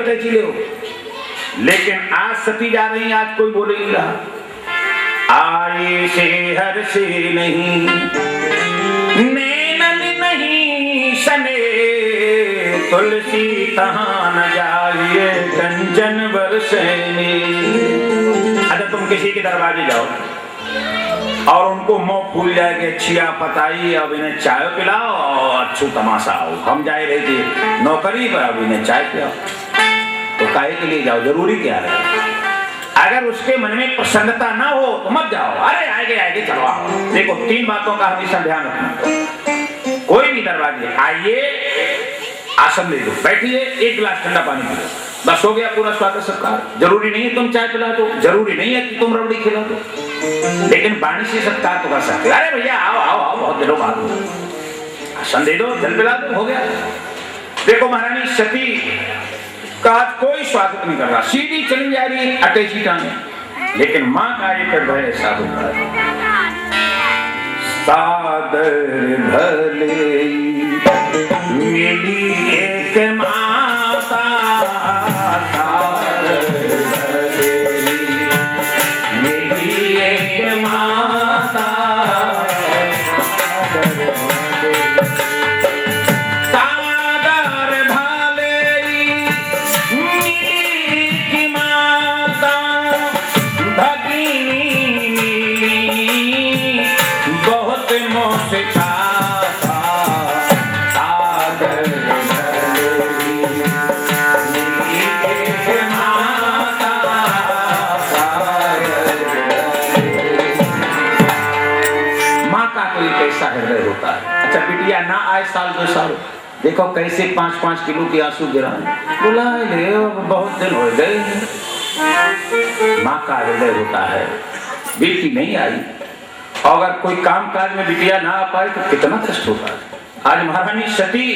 अटैची ले हो। लेकिन आज सती जा रही, आज कोई बोले नहीं रहा। आए से हर से नहीं, नैनन नहीं सने, तुलसी कहाँ न जाइए कंचन बरसने। अगर तुम किसी के दरवाजे जाओ और उनको मुंह फूल जाए कि अच्छिया पताई, अब इन्हें चाय पिलाओ और अच्छू तमाशा हो, हम जाए रहे थे नौकरी पर, अब इन्हें चाय पिलाओ, तो काहे के लिए जाओ, जरूरी क्या है? अगर उसके मन में प्रसन्नता ना हो तो मत जाओ। अरे आएगे चलो आओ। देखो 3 बातों का हमेशा ध्यान रखना। कोई भी दरवाजे आइए, आसन दे दो, बैठिए, 1 गिलास ठंडा पानी पी लो, बस हो गया पूरा स्वागत सत्कार। जरूरी नहीं है तुम चाय पिला दो, जरूरी नहीं है कि तुम रबड़ी खिला दो, लेकिन वाणी से सत्कार तो कर सकते। अरे भैया आओ आओ आओ, बहुत दिनों बाद हो, आसन दे दो, जल पिला दो, हो गया। देखो महारानी सती का कोई स्वागत नहीं कर रहा, सीधी चली जा रही है अटैची टांगे। लेकिन माँ का एक हृदय ऐसा होता है, सादर भले मिली एक माता, सादर भले मिली एक माता, बिटिया ना आए साल 2 साल, देखो कैसे 5-5 किलो के आंसू गिरा, बोला बहुत दिन हो गए। माँ का हृदय होता है, बेटी नहीं आई, अगर कोई काम काज में बिटिया ना आ पाए तो कितना कष्ट होता है। आज महारानी सती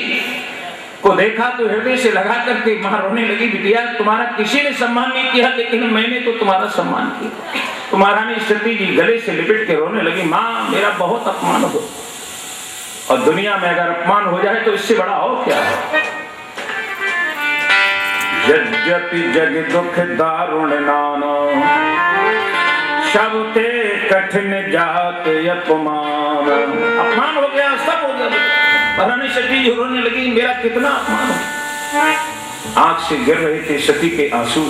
को देखा तो हृदय से लगा करके माँ रोने लगी, बिटिया तुम्हारा किसी ने सम्मान नहीं किया, लेकिन मैंने तो तुम्हारा सम्मान किया। तो महारानी सती जी गले से लिपट के रोने लगी, माँ मेरा बहुत अपमान हो, और दुनिया में अगर अपमान हो जाए तो इससे बड़ा और क्या है। यद्यपि जग दुख दारुण नाना, सबते कठिन जात अपमान। अपमान हो गया, सब हो गया। महारानी सती जी रोने लगी, मेरा कितना अपमान हो। आंख से गिर रहे थे सती के आंसू,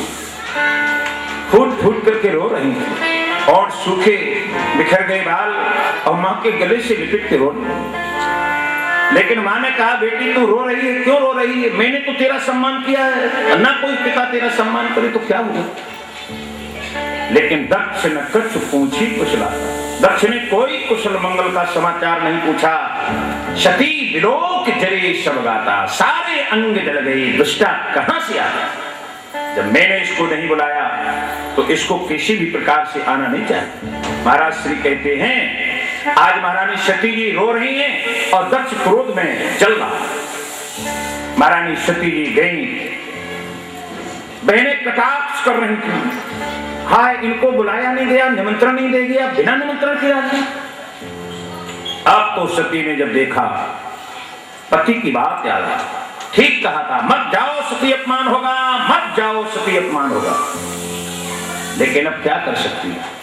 फूट फूट करके रो रही थी, और सूखे बिखर गए बाल, और माँ के गले से लिपट के रो रही। लेकिन माँ ने कहा, बेटी तू रो रही है, क्यों रो रही है? मैंने तो तेरा सम्मान किया है, ना कोई पिता तेरा सम्मान करे तो क्या हुआ? लेकिन दक्ष न कछ पूछी कुशला, दक्ष ने कोई कुशल मंगल का समाचार नहीं पूछा। सती विलोक जरे सब गाता, सारे अंग जल गए, दुष्टा कहां से आता? जब मैंने इसको नहीं बुलाया तो इसको किसी भी प्रकार से आना नहीं चाहिए। महाराज श्री कहते हैं, आज महारानी सती जी रो रही हैं और दक्ष क्रोध में जल रहा। महारानी सती जी गई, बहनें कटाक्ष कर रही थी, हाय इनको बुलाया नहीं गया, निमंत्रण नहीं दे गया, बिना निमंत्रण के आ गया। अब तो सती ने जब देखा, पति की बात याद आई, ठीक कहा था, मत जाओ सती अपमान होगा, मत जाओ सती अपमान होगा। लेकिन अब क्या कर सकती है?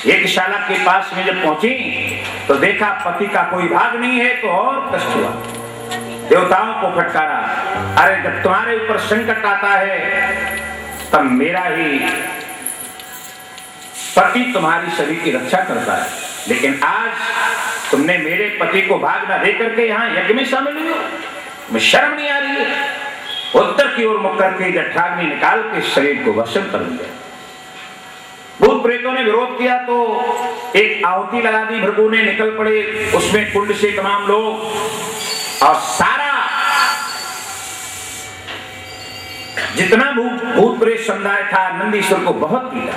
यज्ञशाला के पास में जब पहुंची तो देखा पति का कोई भाग नहीं है, तो और कष्ट हुआ। देवताओं को फटकारा, अरे जब तुम्हारे ऊपर संकट आता है तब मेरा ही पति तुम्हारी शरीर की रक्षा करता है, लेकिन आज तुमने मेरे पति को भाग न दे करके यहाँ यज्ञ में शामिल हुई हो, मैं शर्म नहीं आ रही है। उत्तर की ओर मुख करके जठराग्नि निकाल के शरीर को भस्म कर दिया। भूत प्रेतों ने विरोध किया तो एक आहुति लगा दी, भृगु ने निकल पड़े, उसमें कुंड से तमाम लोग, और सारा जितना भूत प्रेत समुदाय था नंदीश्वर को बहुत पीड़ा।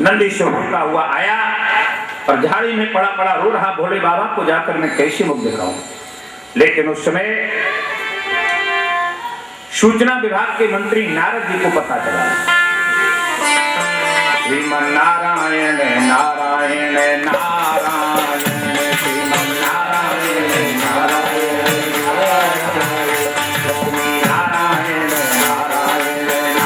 नंदीश्वर भूखा हुआ आया और झाड़ी में पड़ा पड़ा रो रहा, भोले बाबा को जाकर मैं कैसे मुख दिखाऊं। लेकिन उस समय सूचना विभाग के मंत्री नारद जी को पता चला, श्रीमन नारायण नारायण नारायण, श्रीमन नारायण नारायण नारायण, नारायण नारायण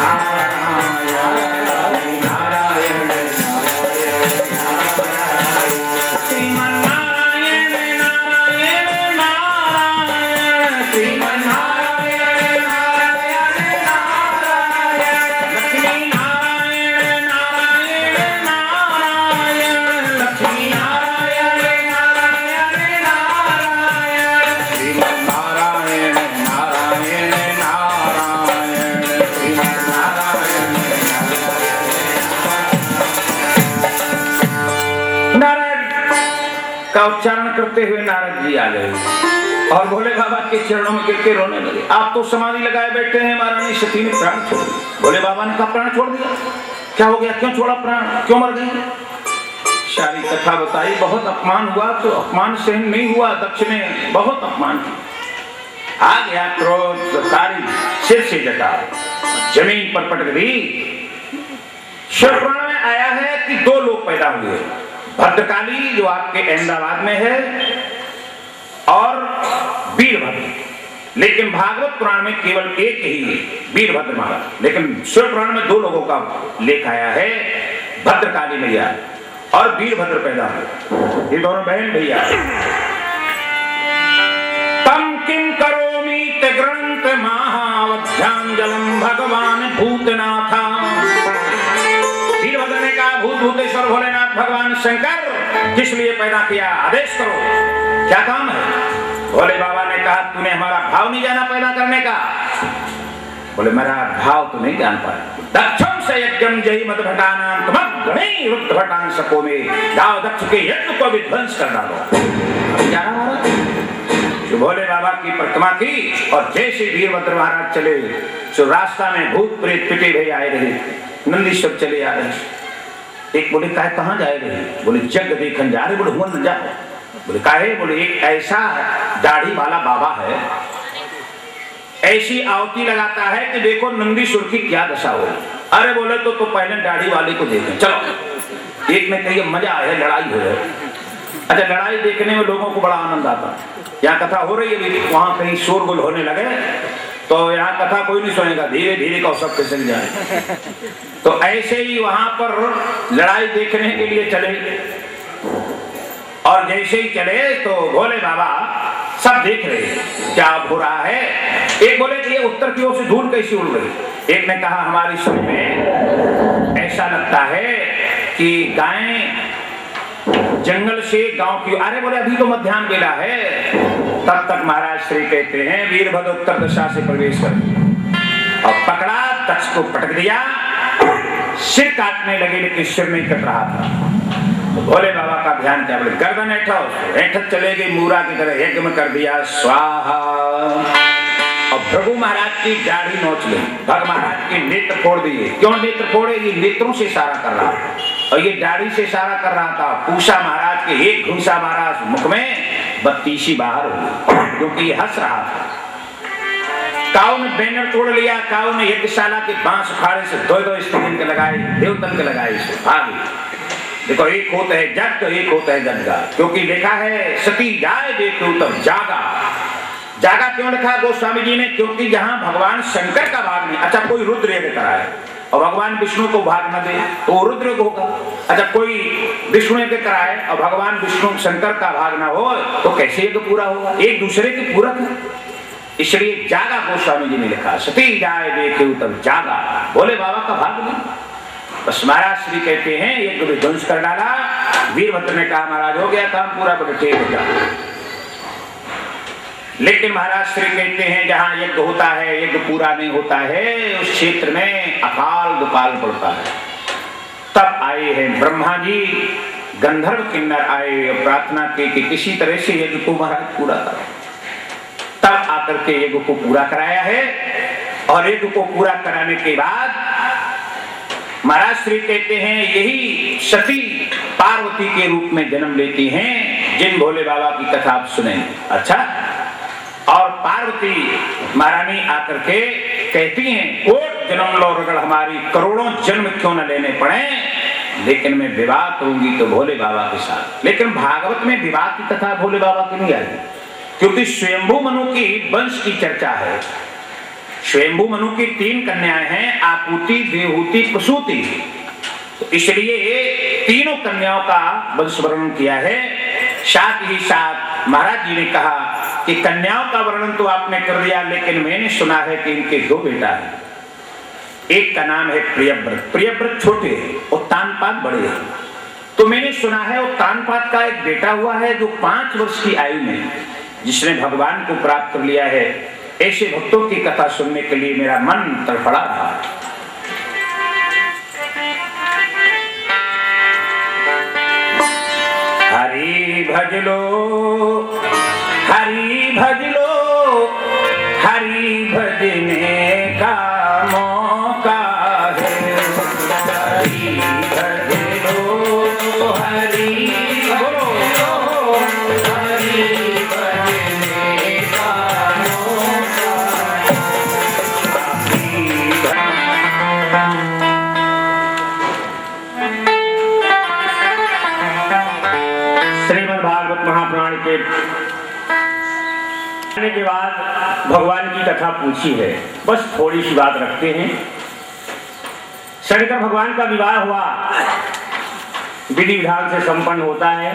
का उच्चारण करते हुए नारद जी आ गए और भोले बाबा के चरणों में गिर के रोने लगे। आप तो समाधि लगाए बैठे हैं, महारानी सती ने प्राण छोड़ दिया। भोले बाबा ने कहा प्राण छोड़ दिया, क्या हो गया, क्यों छोड़ा प्राण, क्यों मर गई? सारी कथा बताई। बहुत अपमान हुआ, तो अपमान सहन नहीं हुआ, दक्ष ने बहुत अपमान किया। आ गया क्रोध, तारी सिर से जटा जमीन पर पटक दी। शिवपुराण में आया है कि दो लोग पैदा हुए, भद्रकाली जो आपके अहमदाबाद में है और वीरभद्र। लेकिन भागवत पुराण में केवल एक ही वीरभद्र महाराज, लेकिन शिव पुराण में दो लोगों का लेख आया है, भद्रकाली मैया और वीरभद्र पैदा हुए। ये दोनों बहन भैया। तम किम करोमि ते ग्रंथ महावध्यांजलम भगवान भूतनाथा। वीरभद्र ने कहा भूत भूतेश्वर भोलेनाथ भगवान शंकर किस लिए पैदा किया, आदेश करो, क्या काम है? भोले बाबा ने कहा तूने हमारा भाव नहीं जाना पैदा करने का। बोले मेरा भाव तो नहीं जान पाया। दक्षम से यज्ञम जय मत भटानाम तमग गणे रुद्ध भटान सको में जाओ दक्ष के यज्ञ को विध्वंस कर डालो। जो भोले बाबा की परिक्रमा की और जैसे वीरभद्र महाराज चले, जो रास्ता में भूत प्रेत पिटे भई आए रहे, नंदीश्वर चले आ रहे। एक बोले काहे कहाँ जाए रहे? बोले जग देखन जा रहे। बोले हुआ न जाओ। बोले काहे? बोले एक ऐसा दाढ़ी वाला बाबा है, ऐसी आवती लगाता है कि देखो नंदीश्वर की क्या दशा हो। अरे बोले तो पहले दाढ़ी वाले को देखें, चलो। एक ने कही मजा आया, लड़ाई हो है। अच्छा, लड़ाई देखने में लोगों को बड़ा आनंद आता। यहाँ कथा हो रही है, वहां कहीं शोरगुल होने लगे तो यहाँ कथा कोई नहीं सुनेगा, धीरे धीरे का सब फिसल जाए। तो ऐसे ही वहां पर लड़ाई देखने के लिए चले और जैसे ही चले तो भोले बाबा सब देख रहे क्या हो रहा है। एक बोले कि ये उत्तर की ओर से धूल कैसी उड़ गई। एक ने कहा हमारी समझ में ऐसा लगता है कि गायें जंगल से गांव की। अरे बोले अभी तो मध्याह्न बेला है। तब तक महाराज श्री कहते हैं वीरभद्र उत्तर दिशा से प्रवेश कर और पकड़ा, दक्ष को पटक दिया, सिर काटने लगे लेकिन सिर नहीं कट रहा था। तो भोले बाबा का ध्यान क्या, बोले गर्दन ऐठत चले गई, मूरा की तरह यज्ञ में कर दिया स्वाहा। और भृगु महाराज की दाढ़ी नोच ली, भग महाराज के नेत्र फोड़ दिए। क्यों नेत्र फोड़े? ये नेत्रों से इशारा कर रहा था और ये दाढ़ी से इशारा कर रहा था। पूषा महाराज के एक घूसा महाराज मुख में 32 बाहर हुई क्योंकि ये हंस रहा था। काऊ ने बैनर तोड़ लिया, काऊ ने यज्ञशाला के बांस उखाड़े से दो स्त्रियों के लगाए, देवतन के लगाए, भागी। देखो एक होता है जग तो एक होता है जगगा, क्योंकि लिखा है सती जाए देखो तब जागा। जागा क्यों लिखा गोस्वामी जी ने? क्योंकि जहां भगवान शंकर का भाग नहीं। अच्छा, कोई रुद्र यज्ञ कराए और भगवान विष्णु को भाग न दे तो रुद्र को होगा। अच्छा, कोई विष्णु यज्ञ कराए और भगवान विष्णु शंकर का भाग न हो तो कैसे यज्ञ पूरा होगा? एक दूसरे के पूरक है, इसलिए जागा गोस्वामी जी ने लिखा सती जाए देखे तब जागा। भोले बाबा का भाग नहीं। बस महाराज श्री कहते हैं यज्ञ विध्वंस कर डाला। वीरभद्र ने कहा महाराज हो गया काम पूरा, बोले ठीक हो जाए। लेकिन महाराज श्री कहते हैं जहां यज्ञ होता है यज्ञ पूरा नहीं होता है, उस क्षेत्र में अकाल दुकाल पड़ता है। तब आए हैं ब्रह्मा जी, गंधर्व किन्नर आए और प्रार्थना की कि किसी तरह से यज्ञ को महाराज पूरा करें। तब आकर के यज्ञ को पूरा कराया है और यज्ञ को पूरा कराने के बाद महाराज श्री कहते हैं यही सती पार्वती के रूप में जन्म लेती हैं, जिन भोले बाबा की कथा आप सुनेंगे। अच्छा, और पार्वती महारानी आकर के कहती हैं कोट जन्म लो रगड़ हमारी, करोड़ों जन्म क्यों न लेने पड़े, लेकिन मैं विवाह करूंगी तो भोले बाबा के साथ। लेकिन भागवत में विवाह की कथा भोले बाबा की नहीं आई, क्योंकि स्वयंभू मनु की वंश की चर्चा है। स्वयंभू मनु की 3 कन्याएं हैं, आपूति, देवहूति, प्रसूति। तो इसलिए तीनों कन्याओं का वंश वर्णन किया है। साथ ही साथ महाराज जी ने कहा कि कन्याओं का वर्णन तो आपने कर दिया, लेकिन मैंने सुना है कि इनके 2 बेटा हैं। एक का नाम है प्रियव्रत। प्रियव्रत छोटे हैं और तानपात बड़े हैं। तो मैंने सुना है वो तानपात का एक बेटा हुआ है जो 5 वर्ष की आयु में जिसने भगवान को प्राप्त कर लिया है। ऐसे भक्तों की कथा सुनने के लिए मेरा मन तड़फड़ा रहा। हरि भज लो, हरि भज लो, हरि भजने का मौका है। हरि भज लो, हरि बोलो, हरि भजने का मौका है। श्रीमद् भागवत महापुराण के बाद भगवान की कथा पूछी है, बस थोड़ी सी बात रखते हैं। शंकर भगवान का विवाह हुआ, विधि विधान से संपन्न होता है।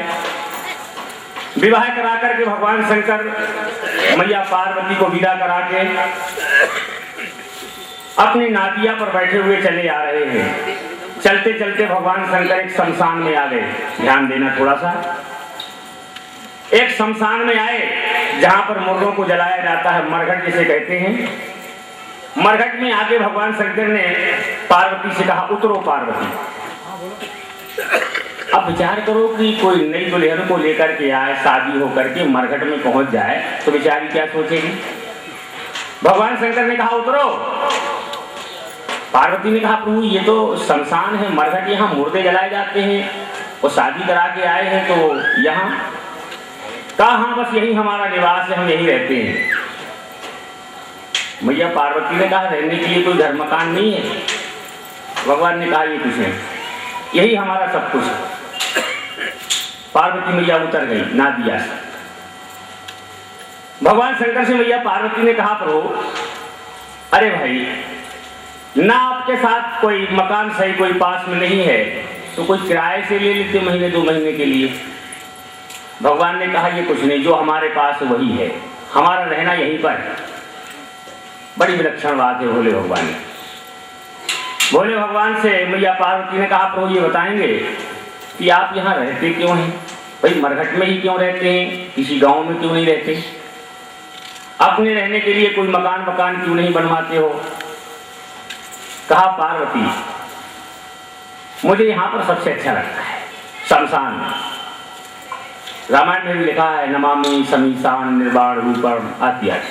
विवाह करा करके भगवान शंकर मैया पार्वती को विदा करा के अपनी नादिया पर बैठे हुए चले आ रहे हैं। चलते चलते भगवान शंकर एक शमशान में आ गए। ध्यान देना थोड़ा सा, एक शमशान में आए जहां पर मुर्दों को जलाया जाता है, मरघट जिसे कहते हैं। मरघट में आके भगवान शंकर ने पार्वती से कहा, उतरो पार्वती। अब विचार करो कि कोई नई दुल्हन को लेकर के आए, शादी होकर के मरघट में पहुंच जाए तो बेचारी क्या सोचेगी। भगवान शंकर ने कहा उतरो। पार्वती ने कहा प्रभु ये तो शमशान है, मरघट, यहाँ मुर्दे जलाए जाते हैं, वो शादी करा के आए हैं तो यहाँ। कहा हाँ बस यही हमारा निवास है, हम यही रहते हैं। मैया पार्वती ने कहा रहने के लिए कोई घर मकान नहीं है। भगवान ने कहा ये कुछ है, यही हमारा सब कुछ है। पार्वती मैया उतर गई नादिया से। भगवान शंकर से मैया पार्वती ने कहा प्रभु अरे भाई ना आपके साथ कोई मकान सही कोई पास में नहीं है तो कोई किराए से ले लेते महीने 2 महीने के लिए। भगवान ने कहा ये कुछ नहीं, जो हमारे पास वही है, हमारा रहना यहीं पर है। बड़ी विलक्षण बात है भोले भगवान ने। भोले भगवान से मैया पार्वती ने कहा प्रभु ये बताएंगे कि आप यहाँ रहते क्यों हैं? भाई मरघट में ही क्यों रहते हैं, किसी गांव में क्यों नहीं रहते? अपने रहने के लिए कोई मकान क्यों नहीं बनवाते हो? कहा पार्वती मुझे यहाँ पर सबसे अच्छा लगता है शमशान। रामायण में भी लिखा है नमामि शमीशान निर्वाण रूपम इत्यादि।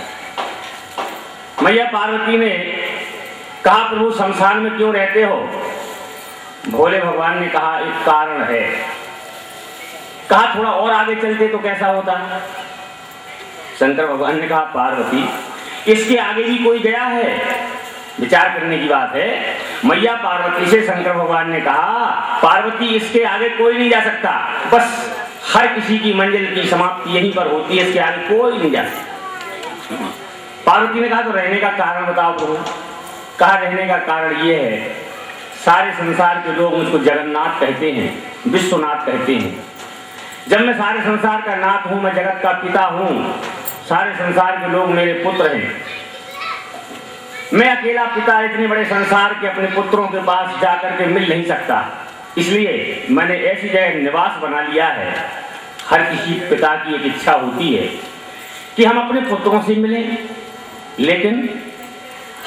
मैया पार्वती ने कहा प्रभु शमशान में क्यों रहते हो? भोले भगवान ने कहा एक कारण है। कहा थोड़ा और आगे चलते तो कैसा होता? शंकर भगवान ने कहा पार्वती इसके आगे भी कोई गया है? विचार करने की बात है। मैया पार्वती से शंकर भगवान ने कहा पार्वती इसके आगे कोई नहीं जा सकता, बस हर किसी की मंजिल की समाप्ति यहीं पर होती है, इसके आगे कोई नहीं जा सकता। पार्वती ने कहा तो रहने का कारण बताओ प्रभु। कहा रहने का कारण ये है सारे संसार के लोग मुझको जगन्नाथ कहते हैं, विश्वनाथ कहते हैं। जब मैं सारे संसार का नाथ हूं, मैं जगत का पिता हूं, सारे संसार के लोग मेरे पुत्र हैं। मैं अकेला पिता इतने बड़े संसार के अपने पुत्रों के पास जाकर के मिल नहीं सकता, इसलिए मैंने ऐसी जगह निवास बना लिया है। हर किसी पिता की एक इच्छा होती है कि हम अपने पुत्रों से मिलें, लेकिन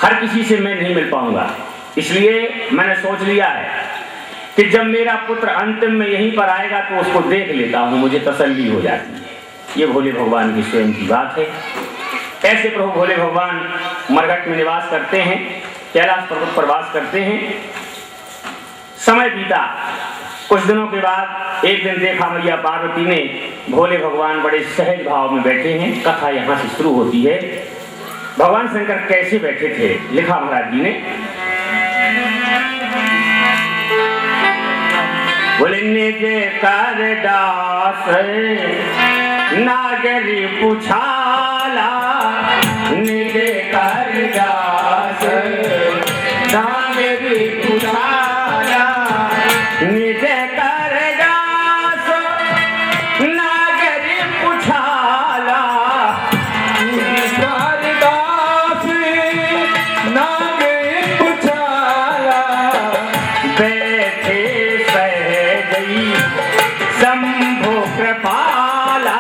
हर किसी से मैं नहीं मिल पाऊंगा। इसलिए मैंने सोच लिया है कि जब मेरा पुत्र अंतिम में यहीं पर आएगा तो उसको देख लेता हूं, मुझे तसल्ली हो जाती है। ये भोले भगवान की स्वयं की बात है। ऐसे प्रभु भोले भगवान मरघट में निवास करते हैं, कैलाश पर्वत पर वास करते हैं। समय बीता, कुछ दिनों के बाद एक दिन देखा मैया पार्वती ने भोले भगवान बड़े सहज भाव में बैठे हैं। कथा यहाँ से शुरू होती है। भगवान शंकर कैसे बैठे थे लिखा महाराज जी ने। बोले निज कर दास नागरी पुछाला, निज कर दास नागरी पुछाला, निज कर दास नागरी पुछाला, निज कर दास नागरी पुछाला, बैठे सहजई शंभु कृपाला,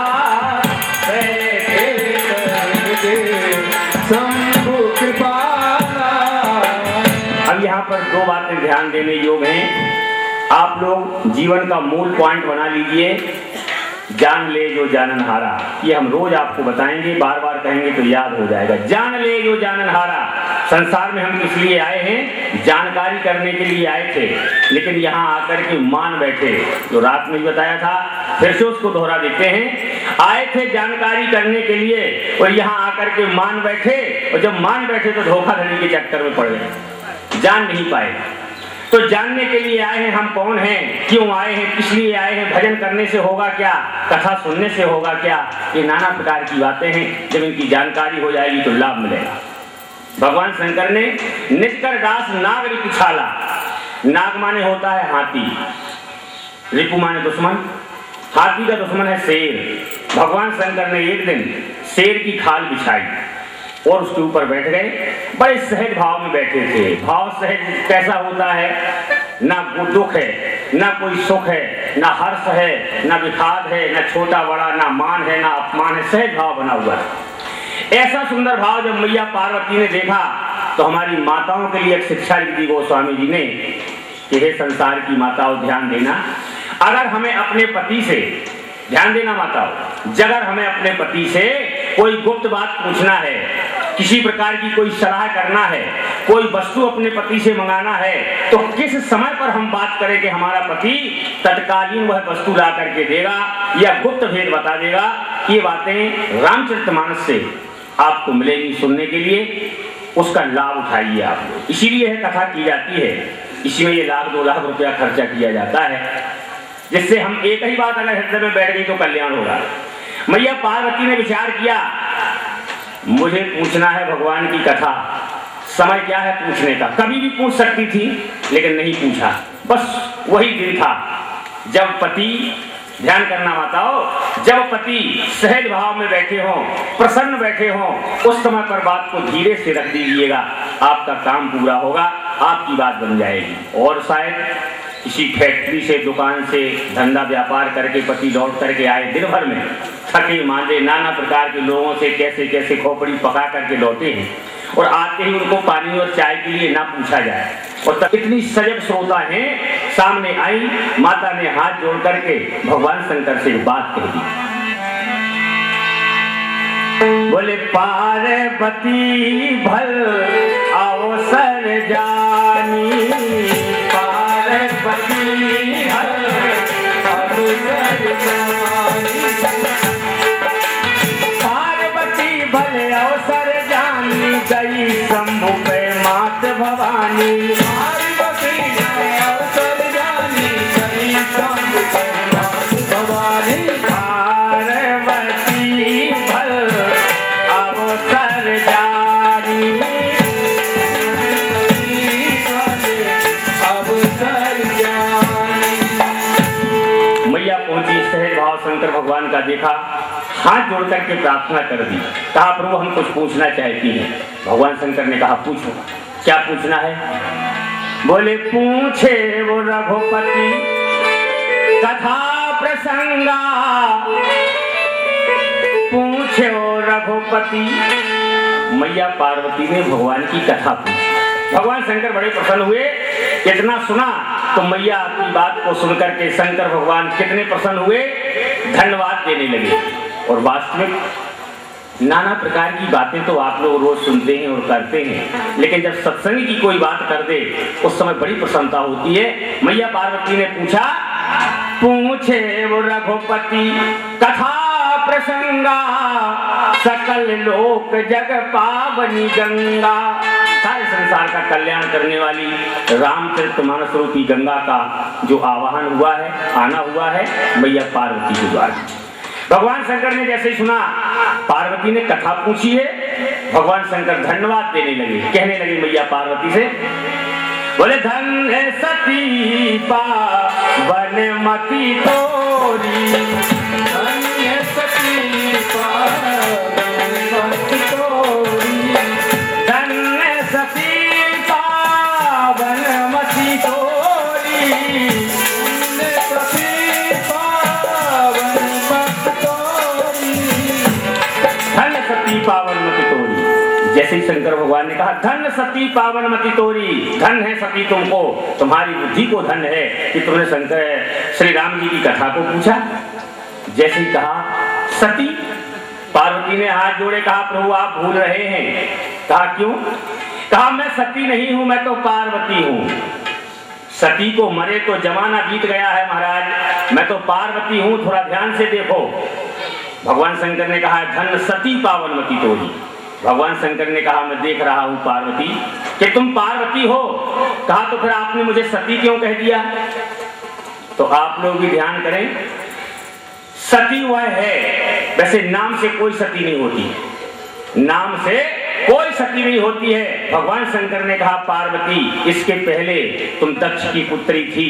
बैठे शंभु कृपाला। अब यहाँ पर 2 बातें ध्यान देने योग्य हैं। आप लोग जीवन का मूल पॉइंट बना लीजिए जान ले जो जाननहारा, ये हम रोज आपको बताएंगे, बार बार कहेंगे तो याद हो जाएगा। जान ले जो जाननहारा, संसार में हम किस लिए आए हैं? जानकारी करने के लिए आए थे, लेकिन यहाँ आकर के मान बैठे। जो रात में बताया था, फिर से उसको दोहरा देते हैं। आए थे जानकारी करने के लिए और यहाँ आकर के मान बैठे, और जब मान बैठे तो धोखाधड़ी के चक्कर में पड़ गए, जान नहीं पाए। तो जानने के लिए आए हैं हम कौन हैं, क्यों आए हैं, किस लिए आए हैं, भजन करने से होगा क्या, कथा सुनने से होगा क्या, ये नाना प्रकार की बातें हैं। जब इनकी जानकारी हो जाएगी तो लाभ मिलेगा। भगवान शंकर ने निष्कर दास नाग रिपुछाला, नाग माने होता है हाथी, रिपु माने दुश्मन, हाथी का दुश्मन है शेर। भगवान शंकर ने एक दिन शेर की खाल बिछाई और उसके ऊपर बैठ गए। बड़े सहज भाव में बैठे थे। भाव सहज कैसा होता है? ना दुख है, ना कोई सुख है, ना हर्ष है, ना विखाद है, ना छोटा बड़ा, ना मान है, ना अपमान है, सहज भाव बना हुआ है। ऐसा सुंदर भाव जब मैया पार्वती ने देखा तो हमारी माताओं के लिए एक शिक्षा दी गोस्वामी जी ने कि हे संसार की माताओं, ध्यान देना, अगर हमें अपने पति से, ध्यान देना माताओं, अगर हमें अपने पति से कोई गुप्त बात पूछना है, किसी प्रकार की कोई सलाह करना है, कोई वस्तु अपने पति से मंगाना है, तो किस समय पर हम बात करें कि हमारा पति तत्कालीन वह वस्तु ला करके देगा या गुप्त भेद बता देगा। ये बातें रामचरितमानस से आपको मिलेगी सुनने के लिए, उसका लाभ उठाइए आप लोग। इसीलिए यह कथा की जाती है, इसमें ये 1-2 लाख रुपया खर्चा किया जाता है, जिससे हम एक ही बात अगर हृदय में बैठ गई तो कल्याण होगा। मैया पार्वती ने विचार किया, मुझे पूछना है भगवान की कथा, समय क्या है पूछने का, कभी भी पूछ सकती थी लेकिन नहीं पूछा। बस वही दिन था जब पति, ध्यान करना माताओ, जब पति सहज भाव में बैठे हों, प्रसन्न बैठे हों, उस समय पर बात को धीरे से रख दीजिएगा, आपका काम पूरा होगा, आपकी बात बन जाएगी। और शायद किसी फैक्ट्री से, दुकान से धंधा व्यापार करके पति लौट करके आए, दिन भर में थके मांदे, नाना प्रकार के लोगों से कैसे कैसे खोपड़ी पका करके लौटे हैं, और आते ही उनको पानी और चाय के लिए ना पूछा जाए। और तब इतनी सजग श्रोता हैं, सामने आई माता ने हाथ जोड़ करके भगवान शंकर से बात कह दी। बोले पार्वती भल अवसर जानी, पार्वती भल अवसर जानी, पार्वती भल अवसर जानी, गई शंभु पे मात भवानी, पार्वती भल अवसर जानी, गई शंभु पे मात भवानी, पार्वती भल अवसर जानी, अवसर जानी। मैया पहुंची, सहज भाव शंकर भगवान का देखा, हाथ जोड़ करके प्रार्थना कर दी, कहा प्रभु हम कुछ पूछना चाहती हैं। भगवान शंकर ने कहा पूछो, क्या पूछना है? बोले पूछे वो रघुपति कथा प्रसंगा, पूछे वो रघुपति। मैया पार्वती ने भगवान की कथा पूछी। भगवान शंकर बड़े प्रसन्न हुए, इतना सुना तो मैया की बात को सुनकर के शंकर भगवान कितने प्रसन्न हुए, धन्यवाद देने लगे। और वास्तविक नाना प्रकार की बातें तो आप लोग रोज सुनते हैं और करते हैं, लेकिन जब सत्संग की कोई बात कर दे उस समय बड़ी प्रसन्नता होती है। मैया पार्वती ने पूछा, पूछे वो रघुपति कथा प्रसंगा, सकल लोक जग पावनी गंगा। सारे संसार का कल्याण करने वाली रामचरितमानस रूपी गंगा का जो आवाहन हुआ है, आना हुआ है मैया पार्वती के द्वारा। भगवान शंकर ने जैसे सुना, पार्वती ने कथा पूछी है, भगवान शंकर धन्यवाद देने लगे, कहने लगे मैया पार्वती से, बोले धन्य सती पावनमति तोरी, धन्य सती पावनमति तोरी, धन्य सती पावनमति तोरी, धन्य सती पावनमति तोरी, धन्य सती पावनमति तोरी। जैसे ही शंकर भगवान ने कहा धन सती पावनमति तोरी, धन है सती तुमको, तुम्हारी बुद्धि को धन है कि तुमने शंकर श्री राम जी की कथा को पूछा। जैसे ही कहा सती, पार्वती ने हाथ जोड़े, कहा प्रभु आप भूल रहे हैं। कहा क्यों? कहा मैं सती नहीं हूं, मैं तो पार्वती हूं। सती को मरे तो जमाना बीत गया है महाराज, मैं तो पार्वती हूं, थोड़ा ध्यान से देखो। भगवान शंकर ने कहा धन सती पावनमती तो ही। भगवान शंकर ने कहा मैं देख रहा हूं पार्वती कि तुम पार्वती हो। कहा तो फिर आपने मुझे सती क्यों कह दिया? तो आप लोग भी ध्यान करें, सती वह है, वैसे नाम से कोई सती नहीं होती, नाम से कोई सती नहीं होती है। भगवान शंकर ने कहा पार्वती इसके पहले तुम दक्ष की पुत्री थी,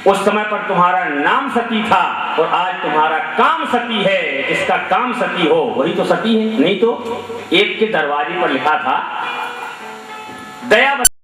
उस समय पर तुम्हारा नाम सती था और आज तुम्हारा काम सती है। जिसका काम सती हो वही तो सती है, नहीं तो एक के दरवाजे पर लिखा था दया